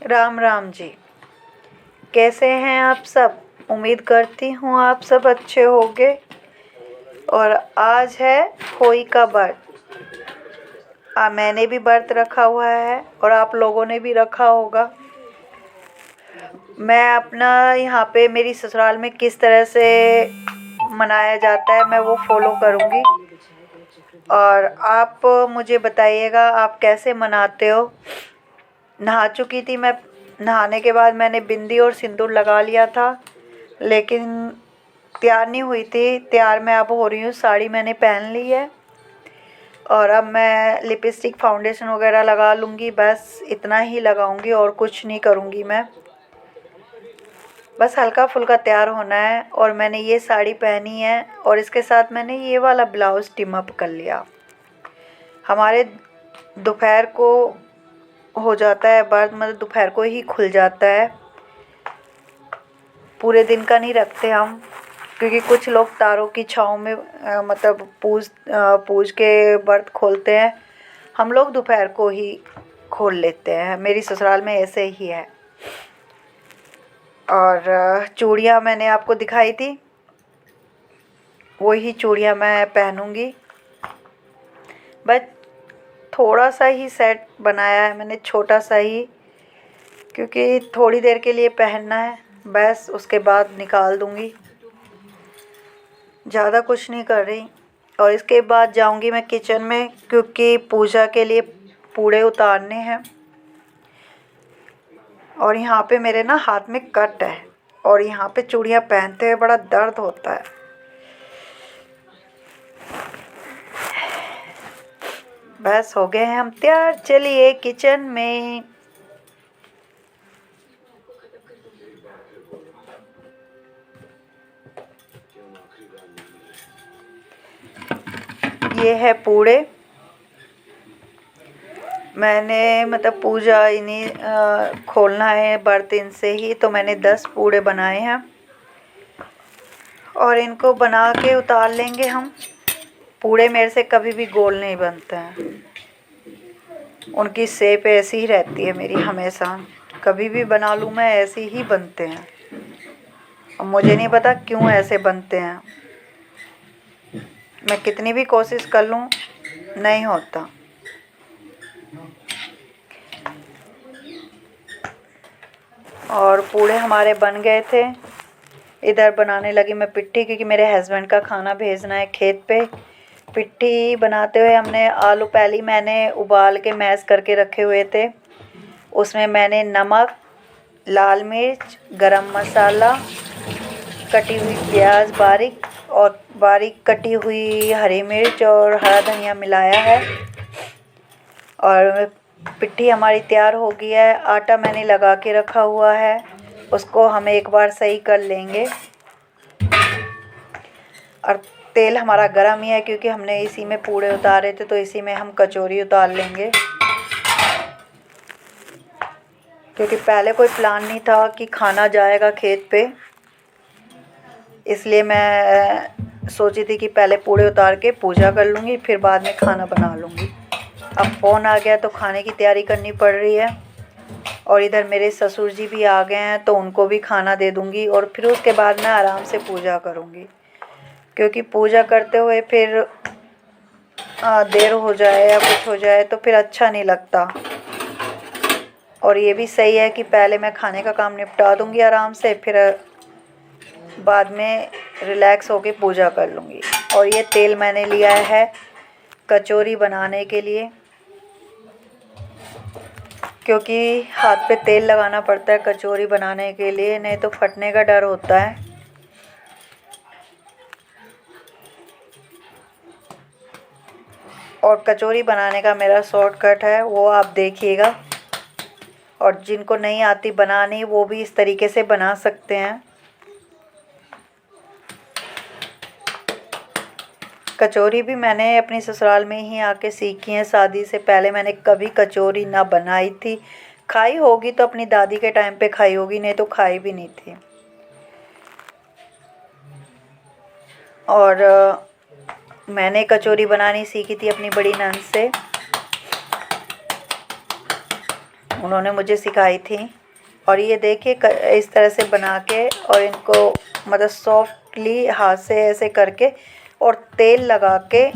राम राम जी। कैसे हैं आप सब? उम्मीद करती हूँ आप सब अच्छे होंगे। और आज है होई का व्रत। मैंने भी व्रत रखा हुआ है और आप लोगों ने भी रखा होगा। मैं अपना यहाँ पे मेरी ससुराल में किस तरह से मनाया जाता है मैं वो फॉलो करूँगी। और आप मुझे बताइएगा आप कैसे मनाते हो। नहा चुकी थी मैं। नहाने के बाद मैंने बिंदी और सिंदूर लगा लिया था, लेकिन तैयार नहीं हुई थी। तैयार मैं अब हो रही हूँ। साड़ी मैंने पहन ली है और अब मैं लिपस्टिक फाउंडेशन वगैरह लगा लूँगी। बस इतना ही लगाऊँगी और कुछ नहीं करूँगी मैं। बस हल्का फुल्का तैयार होना है। और मैंने ये साड़ी पहनी है और इसके साथ मैंने ये वाला ब्लाउज़ टिम अप कर लिया। हमारे दोपहर को हो जाता है व्रत, मतलब दोपहर को ही खुल जाता है। पूरे दिन का नहीं रखते हम, क्योंकि कुछ लोग तारों की छाँव में मतलब पूज के व्रत खोलते हैं। हम लोग दोपहर को ही खोल लेते हैं। मेरी ससुराल में ऐसे ही है। और चूड़ियाँ मैंने आपको दिखाई थी, वही चूड़ियाँ मैं पहनूँगी। बस थोड़ा सा ही सेट बनाया है मैंने, छोटा सा ही, क्योंकि थोड़ी देर के लिए पहनना है। बस उसके बाद निकाल दूँगी। ज़्यादा कुछ नहीं कर रही। और इसके बाद जाऊँगी मैं किचन में, क्योंकि पूजा के लिए पूड़े उतारने हैं। और यहाँ पे मेरे ना हाथ में कट है और यहाँ पे चूड़ियाँ पहनते हुए बड़ा दर्द होता है। बस हो गए हैं हम तैयार। चलिए किचन में। ये है पूड़े। मैंने मतलब पूजा इन्हीं खोलना है व्रत इनसे ही, तो मैंने 10 पूड़े बनाए हैं और इनको बना के उतार लेंगे हम। पूड़े मेरे से कभी भी गोल नहीं बनते हैं, उनकी शेप ऐसी ही रहती है मेरी हमेशा। कभी भी बना लूँ मैं ऐसे ही बनते हैं। अब मुझे नहीं पता क्यों ऐसे बनते हैं। मैं कितनी भी कोशिश कर लूँ नहीं होता। और पूड़े हमारे बन गए थे। इधर बनाने लगी मैं पिट्ठी, क्योंकि मेरे हस्बैंड का खाना भेजना है खेत पे। पिट्ठी बनाते हुए हमने आलू पहले मैंने उबाल के मैश करके रखे हुए थे। उसमें मैंने नमक, लाल मिर्च, गरम मसाला, कटी हुई प्याज बारीक कटी हुई हरी मिर्च और हरा धनिया मिलाया है। और पिट्ठी हमारी तैयार हो गई है। आटा मैंने लगा के रखा हुआ है, उसको हम एक बार सही कर लेंगे। और तेल हमारा गर्म ही है, क्योंकि हमने इसी में पूड़े उतारे थे, तो इसी में हम कचौरी उतार लेंगे। क्योंकि पहले कोई प्लान नहीं था कि खाना जाएगा खेत पे, इसलिए मैं सोची थी कि पहले पूड़े उतार के पूजा कर लूँगी, फिर बाद में खाना बना लूँगी। अब फ़ोन आ गया तो खाने की तैयारी करनी पड़ रही है। और इधर मेरे ससुर जी भी आ गए हैं, तो उनको भी खाना दे दूँगी और फिर उसके बाद मैं आराम से पूजा करूँगी। क्योंकि पूजा करते हुए फिर देर हो जाए या कुछ हो जाए तो फिर अच्छा नहीं लगता। और ये भी सही है कि पहले मैं खाने का काम निपटा दूँगी आराम से, फिर बाद में रिलैक्स होके पूजा कर लूँगी। और ये तेल मैंने लिया है कचौरी बनाने के लिए, क्योंकि हाथ पे तेल लगाना पड़ता है कचौरी बनाने के लिए, नहीं तो फटने का डर होता है। और कचौरी बनाने का मेरा शॉर्टकट है, वो आप देखिएगा। और जिनको नहीं आती बनानी वो भी इस तरीके से बना सकते हैं। कचौरी भी मैंने अपनी ससुराल में ही आके सीखी है। शादी से पहले मैंने कभी कचौरी ना बनाई थी। खाई होगी तो अपनी दादी के टाइम पे खाई होगी, नहीं तो खाई भी नहीं थी। और मैंने कचौरी बनानी सीखी थी अपनी बड़ी नंद से। उन्होंने मुझे सिखाई थी। और ये देखिए इस तरह से बना के और इनको मतलब सॉफ्टली हाथ से ऐसे करके और तेल लगा के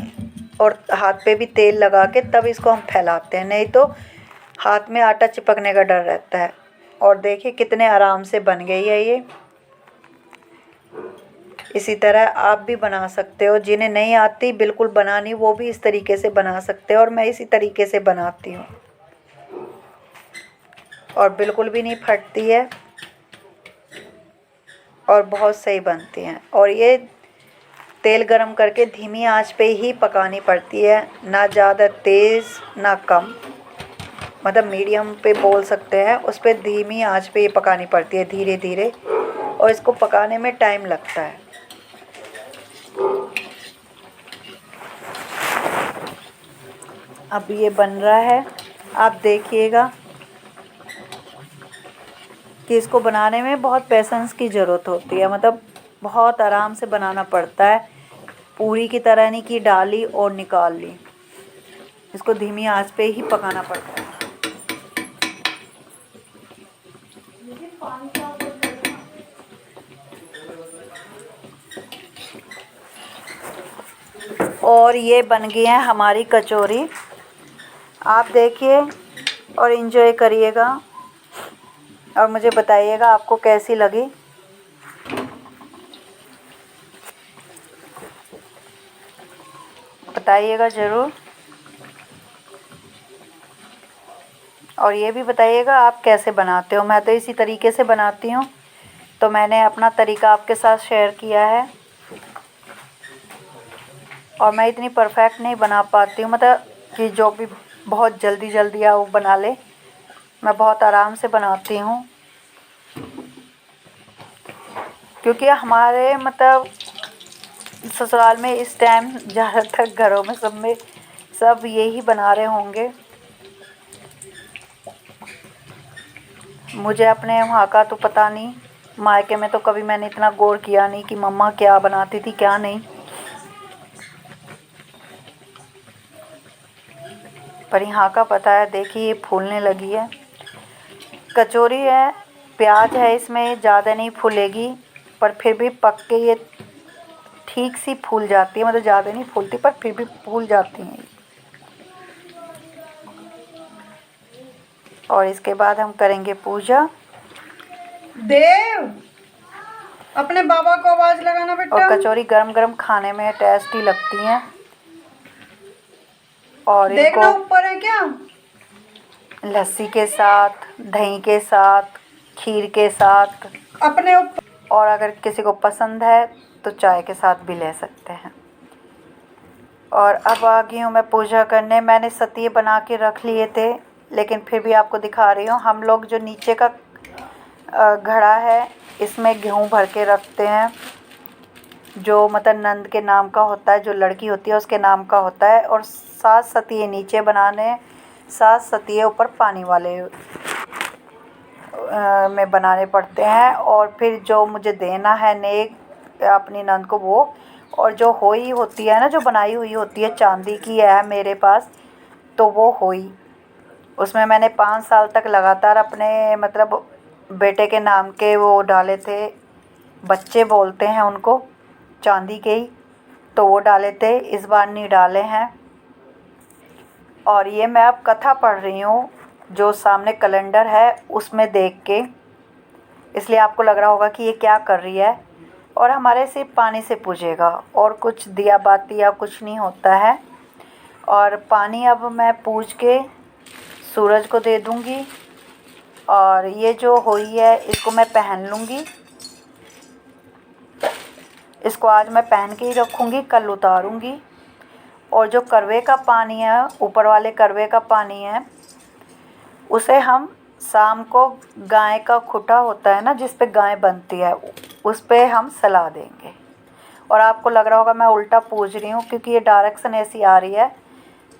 और हाथ पे भी तेल लगा के तब इसको हम फैलाते हैं, नहीं तो हाथ में आटा चिपकने का डर रहता है। और देखिए कितने आराम से बन गई है ये। इसी तरह आप भी बना सकते हो, जिन्हें नहीं आती बिल्कुल बनानी वो भी इस तरीके से बना सकते हो। और मैं इसी तरीके से बनाती हूँ और बिल्कुल भी नहीं फटती है और बहुत सही बनती हैं। और ये तेल गरम करके धीमी आंच पे ही पकानी पड़ती है, ना ज़्यादा तेज़ ना कम, मतलब मीडियम पे बोल सकते हैं। उस पर धीमी आंच पे ये पकानी पड़ती है धीरे धीरे, और इसको पकाने में टाइम लगता है। अब ये बन रहा है, आप देखिएगा कि इसको बनाने में बहुत पेशेंस की ज़रूरत होती है, मतलब बहुत आराम से बनाना पड़ता है। पूरी की तरह नहीं कि डाली और निकाल ली, इसको धीमी आंच पे ही पकाना पड़ता है। और ये बन गई है हमारी कचौरी। आप देखिए और एंजॉय करिएगा और मुझे बताइएगा आपको कैसी लगी। बताइएगा ज़रूर, और ये भी बताइएगा आप कैसे बनाते हो। मैं तो इसी तरीके से बनाती हूँ, तो मैंने अपना तरीका आपके साथ शेयर किया है। और मैं इतनी परफेक्ट नहीं बना पाती हूँ, मतलब कि जो भी बहुत जल्दी जल्दी वो बना ले, मैं बहुत आराम से बनाती हूँ। क्योंकि हमारे मतलब ससुराल में इस टाइम ज़्यादातर घरों में सब यही बना रहे होंगे। मुझे अपने वहाँ का तो पता नहीं, मायके में तो कभी मैंने इतना गौर किया नहीं कि मम्मा क्या बनाती थी क्या नहीं, पर यहाँ का पता है। देखिए ये फूलने लगी है, कचौरी है, प्याज है इसमें, ज़्यादा नहीं फूलेगी पर फिर भी पक के ये ठीक सी फूल जाती है, मतलब ज़्यादा नहीं फूलती पर फिर भी फूल जाती हैं। और इसके बाद हम करेंगे पूजा। देव, अपने बाबा को आवाज लगाना बेटा। और कचौरी गरम गरम खाने में टेस्टी लगती हैं। और देखना इनको ऊपर है क्या? लस्सी के साथ, दही के साथ, खीर के साथ, अपने ऊपर। और अगर किसी को पसंद है तो चाय के साथ भी ले सकते हैं। और अब आ गई हूँ मैं पूजा करने। मैंने सतिये बना के रख लिए थे, लेकिन फिर भी आपको दिखा रही हूँ। हम लोग जो नीचे का घड़ा है इसमें गेहूँ भर के रखते हैं, जो मतलब नंद के नाम का होता है, जो लड़की होती है उसके नाम का होता है। और 7 सतिये नीचे बनाने, 7 सतिये ऊपर पानी वाले में बनाने पड़ते हैं। और फिर जो मुझे देना है नेक अपनी नंद को वो, और जो होई होती है ना, जो बनाई हुई होती है, चांदी की है मेरे पास, तो वो होई उसमें मैंने 5 साल तक लगातार अपने मतलब बेटे के नाम के वो डाले थे, बच्चे बोलते हैं उनको, चांदी के ही, तो वो डाले थे। इस बार नहीं डाले हैं। और ये मैं अब कथा पढ़ रही हूँ, जो सामने कैलेंडर है उसमें देख के, इसलिए आपको लग रहा होगा कि ये क्या कर रही है। और हमारे सिर्फ पानी से पूजेगा, और कुछ दिया बाती या कुछ नहीं होता है। और पानी अब मैं पूज के सूरज को दे दूँगी। और ये जो हुई है इसको मैं पहन लूँगी, इसको आज मैं पहन के ही रखूँगी, कल उतारूँगी। और जो करवे का पानी है, ऊपर वाले करवे का पानी है, उसे हम शाम को गाय का खुटा होता है ना, जिस पे गाय बनती है, उस पे हम सला देंगे। और आपको लग रहा होगा मैं उल्टा पूज रही हूँ, क्योंकि ये डायरेक्शन ऐसी आ रही है,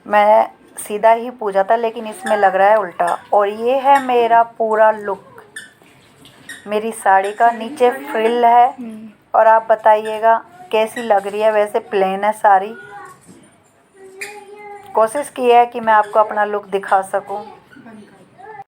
मैं सीधा ही पूजा था लेकिन इसमें लग रहा है उल्टा। और ये है मेरा पूरा लुक, मेरी साड़ी का नीचे फ्रिल है। और आप बताइएगा कैसी लग रही है। वैसे प्लेन है साड़ी, कोशिश की है कि मैं आपको अपना लुक दिखा सकूं।